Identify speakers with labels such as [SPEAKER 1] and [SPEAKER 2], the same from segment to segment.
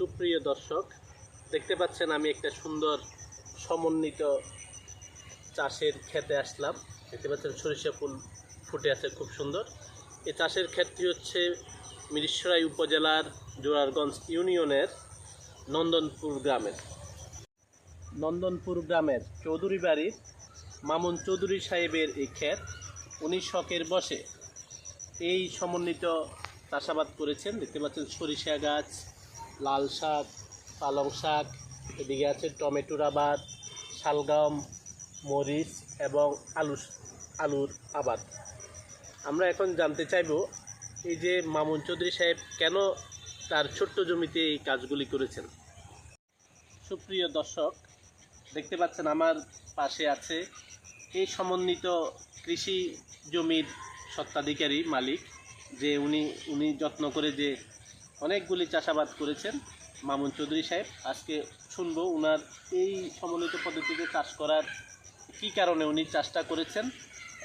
[SPEAKER 1] সুপ্রিয় দর্শক, দেখতে পাচ্ছেন আমি একটা সুন্দর সমন্বিত চাষের ক্ষেতে আসলাম। দেখতে পাচ্ছেন সরিষা ফুল ফুটে আছে খুব সুন্দর। এই চাষের ক্ষেতটি হচ্ছে মিরসরাই উপজেলার জোরারগঞ্জ ইউনিয়নের নন্দনপুর গ্রামের চৌধুরী বাড়ির মামুন চৌধুরী সাহেবের এই ক্ষেত। উনি শখের বসে এই সমন্বিত চাষাবাদ করেছেন। দেখতে পাচ্ছেন সরিষা গাছ, লাল শাক, পালং শাক, এদিকে আছে টমেটোর আবাদ, শালগম, মরিচ এবং আলুর আবাদ। আমরা এখন জানতে চাইব এই যে মামুন চৌধুরী সাহেব কেন তার ছোট্ট জমিতে এই কাজগুলি করেছেন। সুপ্রিয় দর্শক, দেখতে পাচ্ছেন আমার পাশে আছে এই সমন্বিত কৃষি জমির স্বত্বাধিকারী মালিক, যে উনি যত্ন করে যে অনেকগুলি চাষাবাদ করেছেন মামুন চৌধুরী সাহেব। আজকে শুনবো উনার এই সমন্বিত পদ্ধতিতে চাষ করার কি কারণে উনি চাষটা করেছেন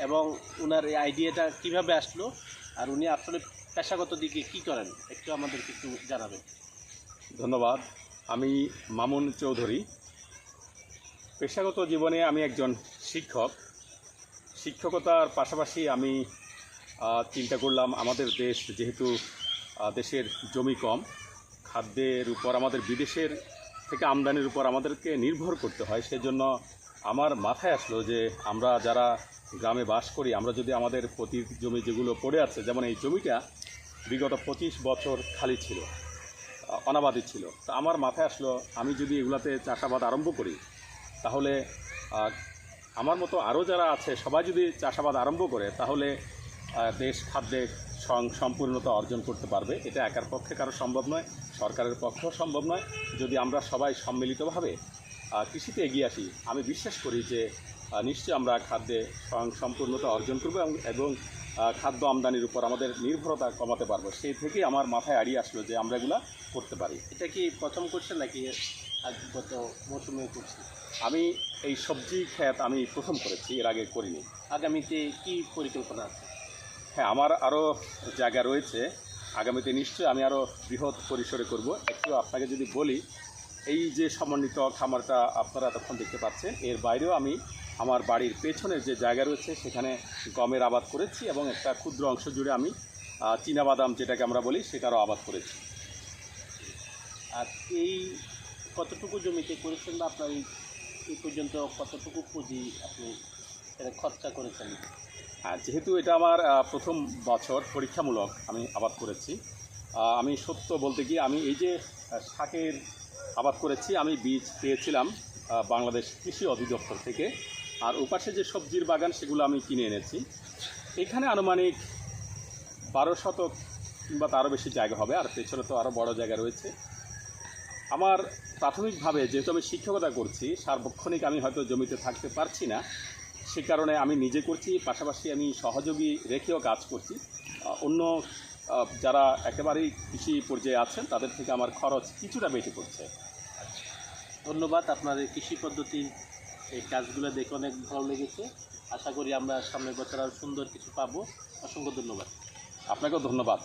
[SPEAKER 1] এবং উনার এই আইডিয়াটা কিভাবে আসলো, আর উনি আসলে পেশাগত দিকে কি করেন একটু আমাদেরকে একটু জানাবেন।
[SPEAKER 2] ধন্যবাদ। আমি মামুন চৌধুরী। পেশাগত জীবনে আমি একজন শিক্ষকতার পাশাপাশি আমি চিন্তা করলাম আমাদের দেশ যেহেতু দেশের জমি কম, খাদ্যের উপর আমাদের বিদেশের থেকে আমদানির উপর আমাদেরকে নির্ভর করতে হয়। সেজন্য আমার মাথায় আসলো যে আমরা যারা গ্রামে বাস করি, আমরা যদি আমাদের প্রতি জমি যেগুলো পড়ে আছে, যেমন এই জমিটা বিগত 25 বছর খালি ছিল, অনাবাদি ছিল, তো আমার মাথায় আসলো আমি যদি এগুলাতে চাষাবাদ আরম্ভ করি তাহলে আমার মতো আরও যারা আছে সবাই যদি চাষাবাদ আরম্ভ করে তাহলে দেশ খাদ্যে সম্পূর্ণতা অর্জন করতে পারবে। এটা একার পক্ষে কারো সম্ভব নয়, সরকারের পক্ষেও সম্ভব নয়। যদি আমরা সবাই সম্মিলিতভাবে কৃষিতে এগিয়ে আসি, আমি বিশ্বাস করি যে নিশ্চয়ই আমরা খাদ্যে সম্পূর্ণতা অর্জন করব এবং খাদ্য আমদানির উপর আমাদের নির্ভরতা কমাতে পারবো। সেই থেকেই আমার মাথায় আড়িয়ে আসলো যে আমরা এগুলা করতে পারি।
[SPEAKER 1] এটা কি প্রথম করছেন নাকি গত মৌসুমে করছেন?
[SPEAKER 2] আমি এই সবজি ক্ষেত আমি প্রথম করেছি, এর আগে করিনি।
[SPEAKER 1] আগামীতে কি পরিকল্পনা আছে?
[SPEAKER 2] হ্যাঁ, আমার আরও জায়গা রয়েছে। আগামীতে নিশ্চয়ই আমি আরও বৃহৎ পরিসরে করব। একটু আপনাকে যদি বলি, এই যে সমন্বিত খামারটা আপনারা এতক্ষণ দেখতে পাচ্ছেন, এর বাইরেও আমি আমার বাড়ির পেছনের যে জায়গা রয়েছে সেখানে গমের আবাদ করেছি এবং একটা ক্ষুদ্র অংশ জুড়ে আমি চীনাবাদাম যেটাকে আমরা বলি সেটারও আবাদ করেছি।
[SPEAKER 1] আর এই কতটুকু জমিতে করেছেন বা আপনার এই পর্যন্ত কতটুকু পুঁজি আপনি খরচা করেছেন?
[SPEAKER 2] যেহেতু এটা আমার প্রথম বছর পরীক্ষামূলক আমি আবাদ করেছি, আমি সত্য বলতে গিয়ে আমি এই যে শাকের আবাদ করেছি, আমি বীজ পেয়েছিলাম বাংলাদেশ কৃষি অধিদপ্তর থেকে। আর ওপাশে যে সবজির বাগান সেগুলো আমি কিনে এনেছি। এখানে আনুমানিক 12 শতক কিংবা তারও বেশি জায়গা হবে, আর পেছনে তো আরও বড় জায়গা রয়েছে। আমার প্রাথমিকভাবে যেহেতু আমি শিক্ষকতা করছি, সার্বক্ষণিক আমি হয়তো জমিতে থাকতে পারছি না, সে কারণে আমি নিজে করছি, পাশাপাশি আমি সহযোগী রেখেও কাজ করছি। অন্য যারা একেবারেই কৃষি পর্যায়ে আছেন তাদের থেকে আমার খরচ কিছুটা বেশি পড়ছে।
[SPEAKER 1] ধন্যবাদ। আপনার এই কৃষি পদ্ধতির এই কাজগুলো দেখে অনেক ভালো লেগেছে। আশা করি আমরা সামনের বছর আরও সুন্দর কিছু পাবো। অসংখ্য ধন্যবাদ।
[SPEAKER 2] আপনাকেও ধন্যবাদ।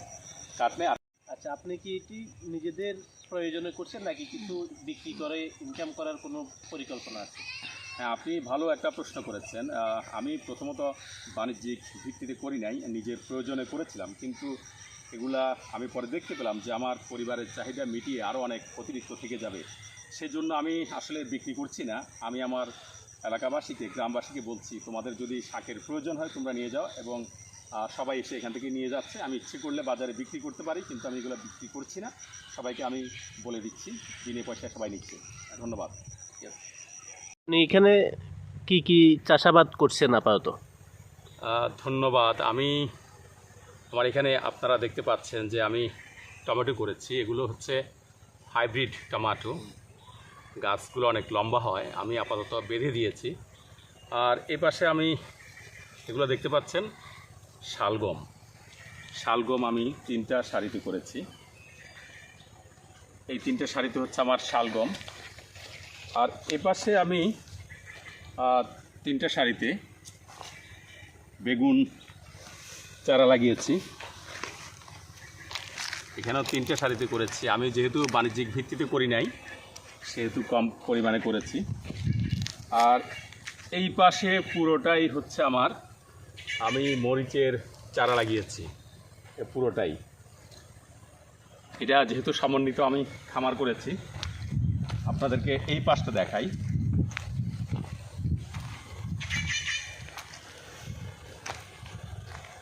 [SPEAKER 2] কাটনে।
[SPEAKER 1] আচ্ছা, আপনি কি এটি নিজেদের প্রয়োজনে করছেন নাকি কিছু বিক্রি করে ইনকাম করার কোনো পরিকল্পনা আছে?
[SPEAKER 2] হ্যাঁ, আপনি ভালো একটা প্রশ্ন করেছেন। আমি প্রথমত বাণিজ্যিক ভিত্তিতে করি নাই, নিজের প্রয়োজনে করেছিলাম, কিন্তু এগুলা আমি পরে দেখতে পেলাম যে আমার পরিবারের চাহিদা মিটিয়ে আরও অনেক অতিরিক্ত থেকে যাবে। সেজন্য আমি আসলে বিক্রি করছি না। আমি আমার এলাকাবাসীকে, গ্রামবাসীকে বলছি, তোমাদের যদি শাকের প্রয়োজন হয় তোমরা নিয়ে যাও, এবং সবাই এসে এখান থেকে নিয়ে যাচ্ছে। আমি ইচ্ছে করলে বাজারে বিক্রি করতে পারি, কিন্তু আমি এগুলো বিক্রি করছি না। সবাইকে আমি বলে দিচ্ছি, বিনা পয়সায় সবাই নিচ্ছে। ধন্যবাদ।
[SPEAKER 1] আপনি এখানে কি কি চাষাবাদ করছেন আপাতত?
[SPEAKER 2] ধন্যবাদ। আমার এখানে আপনারা দেখতে পাচ্ছেন যে আমি টমেটো করেছি। এগুলো হচ্ছে হাইব্রিড টমেটো, গাছগুলো অনেক লম্বা হয়, আমি আপাতত বেঁধে দিয়েছি। আর এ পাশে আমি এগুলো দেখতে পাচ্ছেন শালগম আমি 3টা সারিতে করেছি। এই 3টে সারিতে হচ্ছে আমার শালগম। আর এ পাশে আমি 3টে সারিতে বেগুন চারা লাগিয়েছি। এখানেও 3টে সারিতে করেছি। আমি যেহেতু বাণিজ্যিক ভিত্তিতে করি নাই, সেহেতু কম পরিমাণে করেছি। আর এই পাশে পুরোটাই হচ্ছে আমি মরিচের চারা লাগিয়েছি, পুরোটাই। এটা যেহেতু সমন্বিত আমি খামার করেছি, আপনাদেরকে এই পাশটা দেখাই।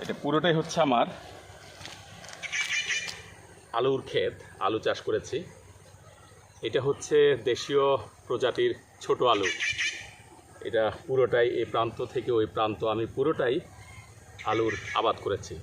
[SPEAKER 2] এটা পুরোটাই হচ্ছে আমার আলুর ক্ষেত, আলু চাষ করেছি। এটা হচ্ছে দেশীয় প্রজাতির ছোট আলু। এটা পুরোটাই এই প্রান্ত থেকে ওই প্রান্ত আমি পুরোটাই আলুর আবাদ করেছি।